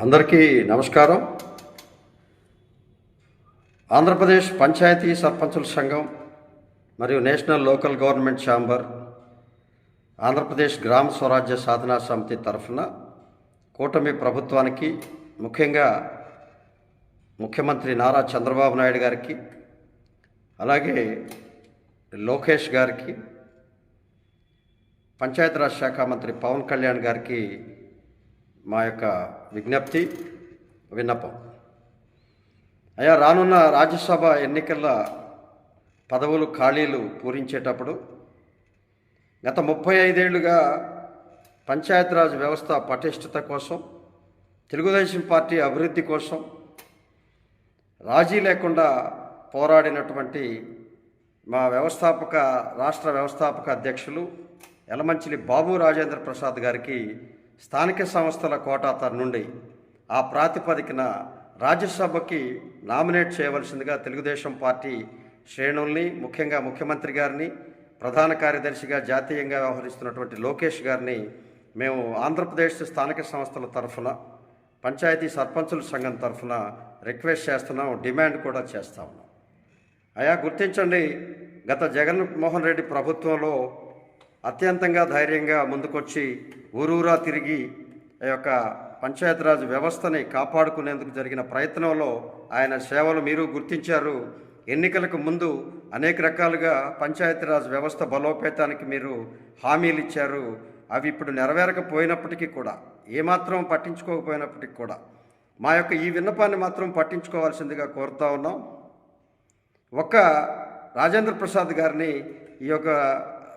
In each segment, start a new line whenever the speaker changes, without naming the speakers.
అందరికీ నమస్కారం. ఆంధ్రప్రదేశ్ పంచాయతీ సర్పంచుల సంఘం మరియు national local government chamber, Andhra Pradesh గ్రామ స్వరాజ్య సాధనా సమితి తరఫున కూటమి ప్రభుత్వానికి, ముఖ్యంగా ముఖ్యమంత్రి నారా చంద్రబాబు నాయుడు గారికి, అలాగే లోకేష్ గారికి, పంచాయతీరాజ్ శాఖ మంత్రి పవన్ కళ్యాణ్ గారికి మా యొక్క విజ్ఞప్తి, విన్నపం. అయ్యా, రానున్న రాజ్యసభ ఎన్నికల పదవులు ఖాళీలు పూరించేటప్పుడు గత 35 ఏళ్లుగా పంచాయతీరాజ్ వ్యవస్థ పటిష్టత కోసం, తెలుగుదేశం పార్టీ అభివృద్ధి కోసం రాజీ లేకుండా పోరాడినటువంటి మా రాష్ట్ర వ్యవస్థాపక అధ్యక్షులు యలమంచిలి బాబు రాజేంద్ర ప్రసాద్ గారికి స్థానిక సంస్థల కోటా నుండి ఆ ప్రాతిపదికన రాజ్యసభకి నామినేట్ చేయవలసిందిగా తెలుగుదేశం పార్టీ శ్రేణుల్ని, ముఖ్యంగా ముఖ్యమంత్రి గారిని, ప్రధాన కార్యదర్శిగా జాతీయంగా వ్యవహరిస్తున్నటువంటి లోకేష్ గారిని మేము ఆంధ్రప్రదేశ్ స్థానిక సంస్థల తరఫున, పంచాయతీ సర్పంచుల సంఘం తరఫున రిక్వెస్ట్ చేస్తున్నాం, డిమాండ్ కూడా చేస్తా ఉన్నాం. అయ్యా, గుర్తించండి, గత జగన్మోహన్ రెడ్డి ప్రభుత్వంలో అత్యంతంగా ధైర్యంగా ముందుకొచ్చి ఊరూరా తిరిగి ఆ యొక్క పంచాయతీరాజ్ వ్యవస్థని కాపాడుకునేందుకు జరిగిన ప్రయత్నంలో ఆయన సేవలు మీరు గుర్తించారు. ఎన్నికలకు ముందు అనేక రకాలుగా పంచాయతీరాజ్ వ్యవస్థ బలోపేతానికి మీరు హామీలు ఇచ్చారు. అవి ఇప్పుడు నెరవేరకపోయినప్పటికీ కూడా, ఏమాత్రం పట్టించుకోకపోయినప్పటికీ కూడా మా యొక్క ఈ విన్నపాన్ని మాత్రం పట్టించుకోవాల్సిందిగా కోరుతా ఉన్నాం. రాజేంద్ర ప్రసాద్ గారిని ఈ యొక్క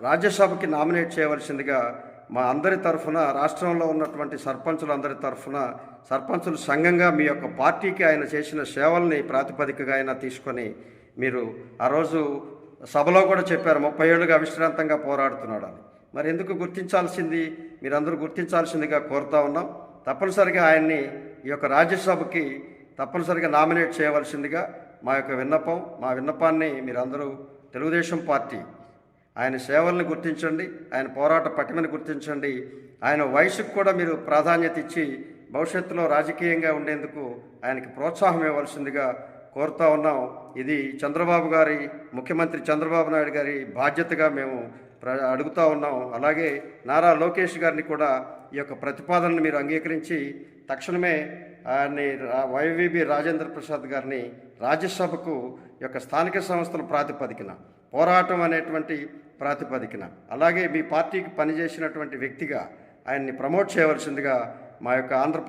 రాజ్యసభకి నామినేట్ చేయవలసిందిగా మా అందరి తరఫున, రాష్ట్రంలో ఉన్నటువంటి సర్పంచులందరి తరఫున, సర్పంచుల సంఘంగా మీ యొక్క పార్టీకి ఆయన చేసిన సేవల్ని ప్రాతిపదికగా ఆయన తీసుకొని, మీరు ఆ రోజు సభలో కూడా చెప్పారు 30 ఏళ్ళుగా అవిశ్రాంతంగా పోరాడుతున్నాడని. మరి ఎందుకు గుర్తించాల్సింది, మీరందరూ గుర్తించాల్సిందిగా కోరుతా ఉన్నాం. తప్పనిసరిగా ఆయన్ని ఈ యొక్క రాజ్యసభకి తప్పనిసరిగా నామినేట్ చేయవలసిందిగా మా యొక్క విన్నపం. మా విన్నపాన్ని మీరందరూ, తెలుగుదేశం పార్టీ, ఆయన సేవల్ని గుర్తించండి, ఆయన పోరాట పటిమని గుర్తించండి, ఆయన వయసుకు కూడా మీరు ప్రాధాన్యత ఇచ్చి భవిష్యత్తులో రాజకీయంగా ఉండేందుకు ఆయనకి ప్రోత్సాహం ఇవ్వాల్సిందిగా కోరుతా ఉన్నాం. ఇది ముఖ్యమంత్రి చంద్రబాబు నాయుడు గారి బాధ్యతగా మేము అడుగుతూ ఉన్నాం. అలాగే నారా లోకేష్ గారిని కూడా ఈ యొక్క ప్రతిపాదనను మీరు అంగీకరించి తక్షణమే ఆయన్ని వైవీబీ రాజేంద్ర ప్రసాద్ గారిని రాజ్యసభకు యొక్క స్థానిక సంస్థల ప్రాతిపదికన, పోరాటం అనేటువంటి ప్రాతిపదికన, అలాగే మీ పార్టీకి పనిచేసినటువంటి వ్యక్తిగా ఆయన్ని ప్రమోట్ చేయవలసిందిగా మా యొక్క